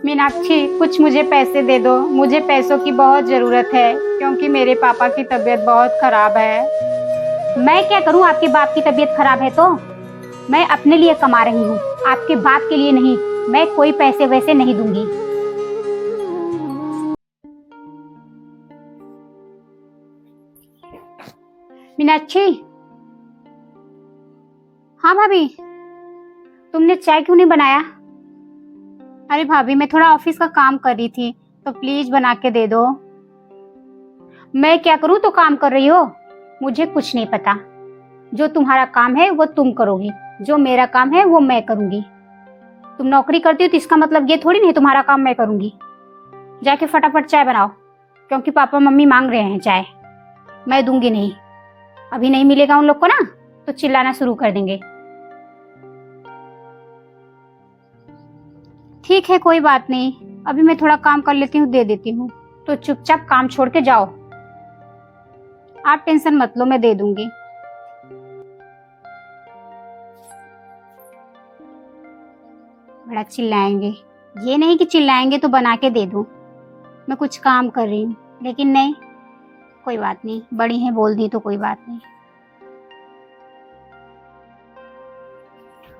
मीनाक्षी, कुछ मुझे पैसे दे दो। मुझे पैसों की बहुत ज़रूरत है क्योंकि मेरे पापा की तबीयत बहुत ख़राब है। मैं क्या करूं? आपके बाप की तबीयत खराब है तो मैं अपने लिए कमा रही हूँ, आपके बाप के लिए नहीं। मैं कोई पैसे वैसे नहीं दूंगी। मीनाक्षी। हाँ भाभी, तुमने चाय क्यों नहीं बनाया? अरे भाभी, मैं थोड़ा ऑफिस का काम कर रही थी, तो प्लीज बना के दे दो। मैं क्या करूं तो काम कर रही हो? मुझे कुछ नहीं पता। जो तुम्हारा काम है वो तुम करोगी, जो मेरा काम है वो मैं करूंगी। तुम नौकरी करती हो तो इसका मतलब ये थोड़ी नहीं तुम्हारा काम मैं करूंगी। जाके फटाफट चाय बनाओ, क्योंकि पापा मम्मी मांग रहे हैं चाय। मैं दूंगी नहीं। अभी नहीं मिलेगा उन लोग को ना तो चिल्लाना शुरू कर देंगे। ठीक है, कोई बात नहीं। अभी मैं थोड़ा काम कर लेती हूँ, दे देती हूँ। तो चुपचाप काम छोड़ के जाओ। आप टेंशन मत लो, मैं दे दूंगी। बड़ा चिल्लाएंगे। ये नहीं कि चिल्लाएंगे तो बना के दे दूं। मैं कुछ काम कर रही हूँ, लेकिन नहीं, कोई बात नहीं। बड़ी हैं, बोल दी तो कोई बात नहीं।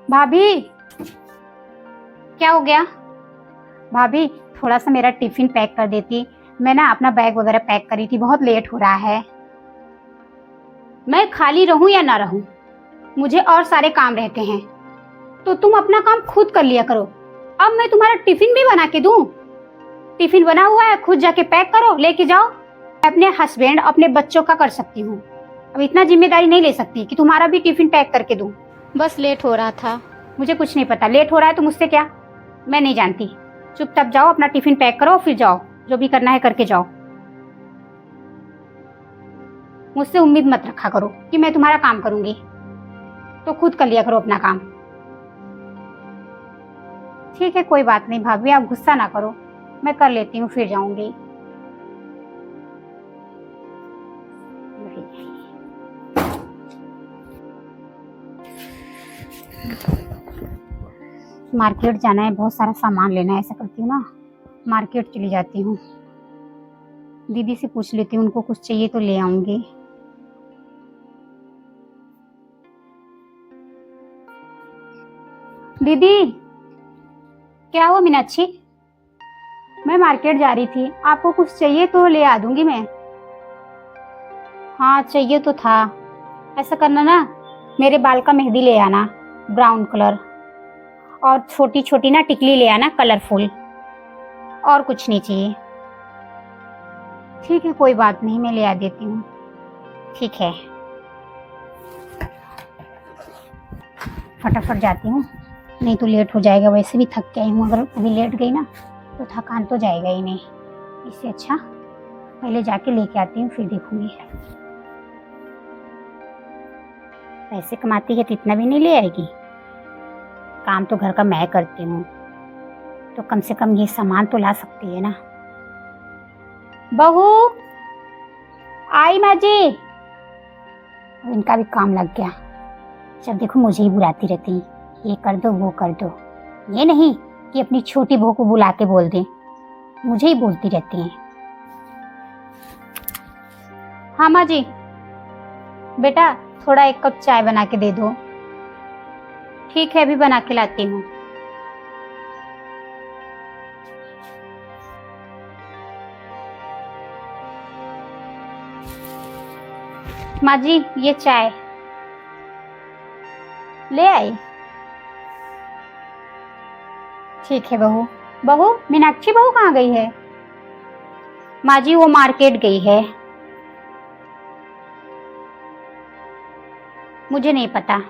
भाभी, क्या हो गया? भाभी, थोड़ा सा मेरा टिफिन पैक कर देती। मैं ना अपना बैग वगैरह पैक करी थी, बहुत लेट हो रहा है। मैं खाली रहूं या ना रहूं, मुझे और सारे काम रहते हैं। तो तुम अपना काम खुद कर लिया करो। अब मैं तुम्हारा टिफिन भी बना के दूं? टिफिन बना हुआ है, खुद जाके पैक करो, लेके जाओ। मैं अपने हस्बैंड, अपने बच्चों का कर सकती हूँ। अब इतना जिम्मेदारी नहीं ले सकती कि तुम्हारा भी टिफिन पैक करके दूं। बस लेट हो रहा था। मुझे कुछ नहीं पता। लेट हो रहा है तो मुझसे क्या? मैं नहीं जानती। चुपचाप जाओ, अपना टिफिन पैक करो, फिर जाओ। जो भी करना है करके जाओ। मुझसे उम्मीद मत रखा करो कि मैं तुम्हारा काम करूंगी। तो खुद कर लिया करो अपना काम। ठीक है, कोई बात नहीं भाभी, आप गुस्सा ना करो। मैं कर लेती हूँ, फिर जाऊंगी। मार्केट जाना है, बहुत सारा सामान लेना है। ऐसा करती हूँ ना, मार्केट चली जाती हूँ। दीदी से पूछ लेती हूँ, उनको कुछ चाहिए तो ले आऊंगी। दीदी, क्या हुआ मीनाक्षी? मैं मार्केट जा रही थी, आपको कुछ चाहिए तो ले आ दूंगी मैं। हाँ, चाहिए तो था। ऐसा करना ना, मेरे बाल का मेहंदी ले आना, ब्राउन कलर। और छोटी छोटी ना टिकली ले आना, कलरफुल। और कुछ नहीं चाहिए। ठीक है, कोई बात नहीं, मैं ले आ देती हूँ। ठीक है, फटाफट जाती हूँ, नहीं तो लेट हो जाएगा। वैसे भी थक के आई हूँ, अगर अभी लेट गई ना तो थकान तो जाएगा ही नहीं। इससे अच्छा पहले जाके लेके आती हूँ, फिर देखूंगी। पैसे कमाती है तो इतना भी नहीं ले आएगी। काम तो घर का मैं करती हूँ, तो कम से कम ये सामान तो ला सकती है ना। बहू आई माँ जी। इनका भी काम लग गया। जब देखो मुझे ही बुलाती रहती हैं, ये कर दो वो कर दो। ये नहीं कि अपनी छोटी बहू को बुला के बोल दें, मुझे ही बोलती रहती हैं। हाँ माँ जी। बेटा, थोड़ा एक कप चाय बना के दे दो। ठीक है, अभी बना के लाती हूँ। माँ जी, ये चाय ले आई। ठीक है बहू। बहू, मीनाक्षी बहू कहाँ गई है? माँ जी, वो मार्केट गई है। मुझे नहीं पता।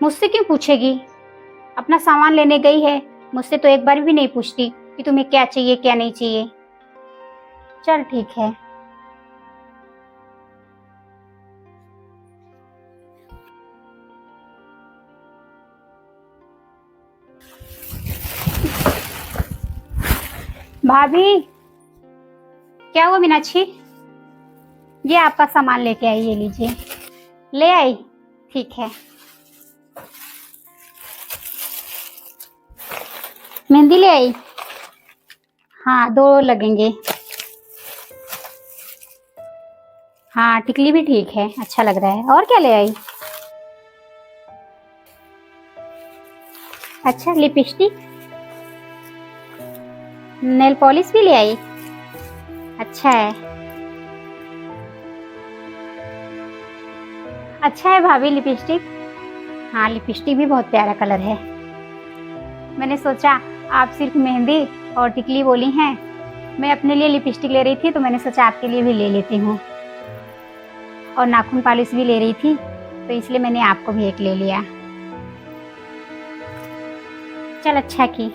मुझसे क्यों पूछेगी? अपना सामान लेने गई है, मुझसे तो एक बार भी नहीं पूछती कि तुम्हें क्या चाहिए क्या नहीं चाहिए। चल ठीक है। भाभी, क्या हुआ मीनाक्षी? ये आपका सामान लेके आई, ये लीजिए। ले आई? ठीक है। मेहंदी ले आई? हाँ, 2 लगेंगे। हाँ, टिकली भी ठीक है, अच्छा लग रहा है। और क्या ले आई? अच्छा, लिपस्टिक, नेल पॉलिश भी ले आई। अच्छा है, अच्छा है भाभी लिपस्टिक। हाँ, लिपस्टिक भी बहुत प्यारा कलर है। मैंने सोचा आप सिर्फ मेहंदी और टिकली बोली हैं, मैं अपने लिए लिपस्टिक ले रही थी तो मैंने सोचा आपके लिए भी ले लेती हूँ। और नाखून पॉलिश भी ले रही थी तो इसलिए मैंने आपको भी एक ले लिया। चल, अच्छा की।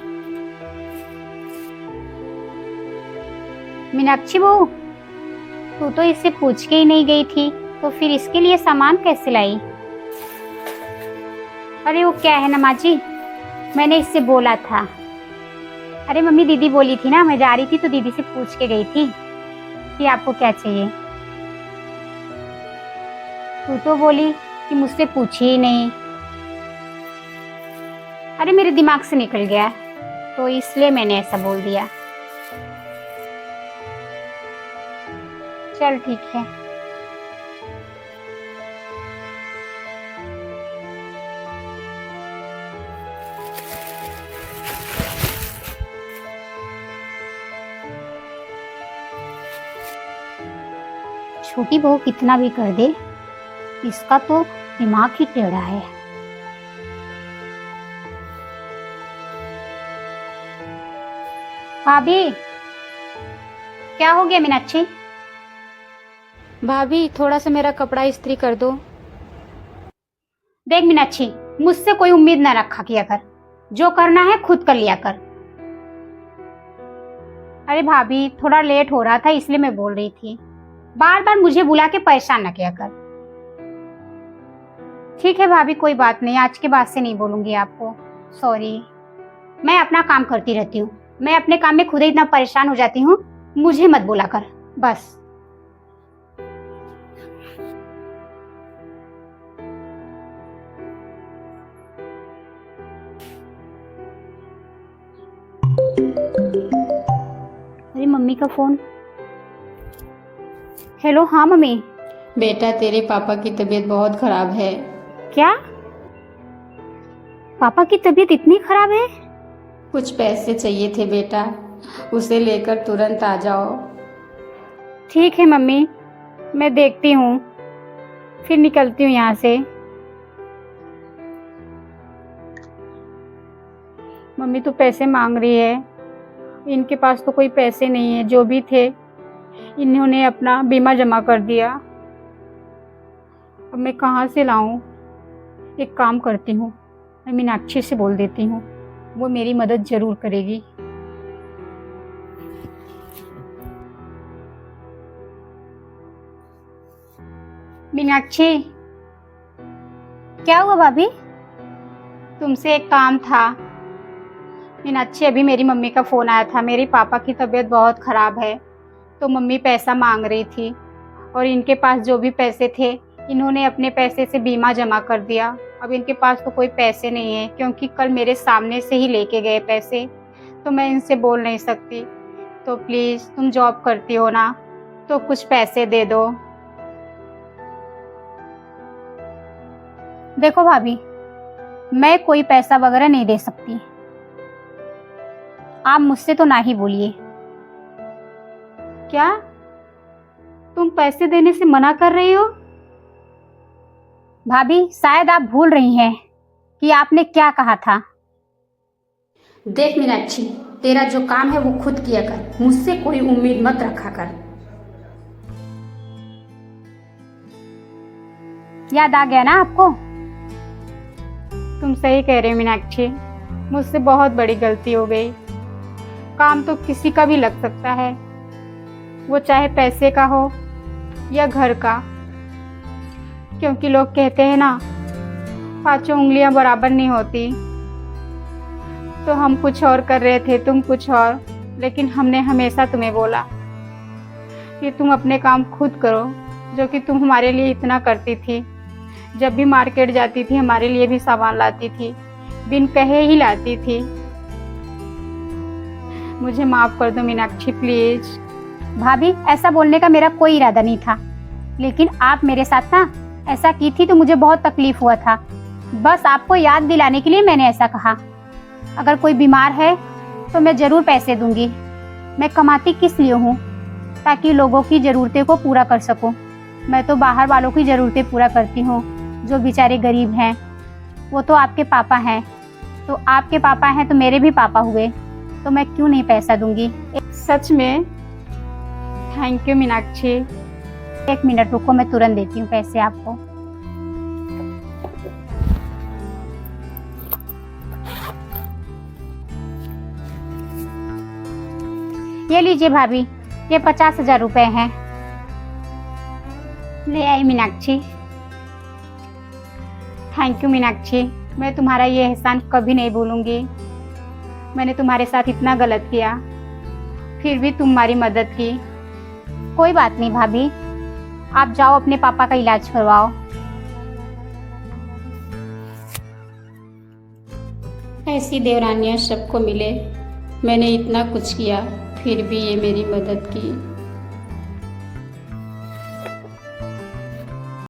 मीनाक्षी बहू, तू तो इससे पूछ के ही नहीं गई थी, तो फिर इसके लिए सामान कैसे लाई? अरे वो क्या है ना माँ जी, मैंने इससे बोला था। अरे मम्मी, दीदी बोली थी ना, मैं जा रही थी तो दीदी से पूछ के गई थी कि आपको क्या चाहिए। तू तो बोली कि मुझसे पूछी ही नहीं। अरे मेरे दिमाग से निकल गया तो इसलिए मैंने ऐसा बोल दिया। चल ठीक है। छोटी बहू कितना भी कर दे, इसका तो दिमाग ही टेढ़ा है। भाभी, क्या हो गया मीनाक्षी? भाभी, थोड़ा सा मेरा कपड़ा इस्त्री कर दो। देख मीनाक्षी, मुझसे कोई उम्मीद न रखा किया कर, जो करना है खुद कर लिया कर। अरे भाभी, थोड़ा लेट हो रहा था इसलिए मैं बोल रही थी, बार बार मुझे बुला के परेशान न किया कर। ठीक है भाभी, कोई बात नहीं, आज के बाद से नहीं बोलूंगी आपको। सॉरी, मैं अपना काम करती रहती हूँ, मैं अपने काम में खुद ही इतना परेशान हो जाती हूँ, मुझे मत बुला कर बस। अरे मम्मी का फोन। हेलो, हाँ मम्मी। बेटा, तेरे पापा की तबीयत बहुत खराब है। क्या? पापा की तबीयत इतनी खराब है? कुछ पैसे चाहिए थे बेटा, उसे लेकर तुरंत आ जाओ। ठीक है मम्मी, मैं देखती हूँ, फिर निकलती हूँ यहाँ से। मम्मी तो पैसे मांग रही है, इनके पास तो कोई पैसे नहीं है, जो भी थे इन्होंने अपना बीमा जमा कर दिया। अब मैं कहाँ से लाऊं? एक काम करती हूँ, मैं मीनाक्षी से बोल देती हूँ, वो मेरी मदद जरूर करेगी। मीनाक्षी, क्या हुआ भाभी? तुमसे एक काम था। मीनाक्षी, अभी मेरी मम्मी का फ़ोन आया था, मेरे पापा की तबीयत बहुत ख़राब है तो मम्मी पैसा मांग रही थी, और इनके पास जो भी पैसे थे इन्होंने अपने पैसे से बीमा जमा कर दिया। अब इनके पास तो कोई पैसे नहीं है, क्योंकि कल मेरे सामने से ही लेके गए पैसे, तो मैं इनसे बोल नहीं सकती। तो प्लीज़, तुम जॉब करती हो ना, तो कुछ पैसे दे दो। देखो भाभी, मैं कोई पैसा वगैरह नहीं दे सकती, आप मुझसे तो ना ही बोलिए। क्या तुम पैसे देने से मना कर रही हो? भाभी, शायद आप भूल रही हैं कि आपने क्या कहा था। देख मीनाक्षी, तेरा जो काम है वो खुद किया कर, मुझसे कोई उम्मीद मत रखा कर। याद आ गया ना आपको? तुम सही कह रहे हो मीनाक्षी, मुझसे बहुत बड़ी गलती हो गई। काम तो किसी का भी लग सकता है, वो चाहे पैसे का हो या घर का, क्योंकि लोग कहते हैं ना, पांचों उंगलियां बराबर नहीं होती। तो हम कुछ और कर रहे थे, तुम कुछ और, लेकिन हमने हमेशा तुम्हें बोला कि तुम अपने काम खुद करो, जो कि तुम हमारे लिए इतना करती थी। जब भी मार्केट जाती थी हमारे लिए भी सामान लाती थी, बिन कहे ही लाती थी। मुझे माफ़ कर दो मीनाक्षी, प्लीज़। भाभी, ऐसा बोलने का मेरा कोई इरादा नहीं था, लेकिन आप मेरे साथ ना ऐसा की थी तो मुझे बहुत तकलीफ हुआ था। बस आपको याद दिलाने के लिए मैंने ऐसा कहा। अगर कोई बीमार है तो मैं ज़रूर पैसे दूंगी। मैं कमाती किस लिए हूँ? ताकि लोगों की ज़रूरतें को पूरा कर सकूँ। मैं तो बाहर वालों की ज़रूरतें पूरा करती हूँ, जो बेचारे गरीब हैं। वो तो आपके पापा हैं, तो आपके पापा हैं तो मेरे भी पापा हुए, तो मैं क्यों नहीं पैसा दूंगी। सच में? Thank you Meenakshi. 1 मिनट रुको, मैं तुरंत देती हूँ पैसे आपको। ये लीजिए भाभी, ये 50,000 रुपए हैं। ले आई मीनाक्षी। थैंक यू मीनाक्षी, मैं तुम्हारा ये एहसान कभी नहीं भूलूंगी। मैंने तुम्हारे साथ इतना गलत किया, फिर भी तुम्हारी मदद की। कोई बात नहीं भाभी, आप जाओ अपने पापा का इलाज करवाओ। ऐसी देवरानियां सबको मिले। मैंने इतना कुछ किया, फिर भी ये मेरी मदद की।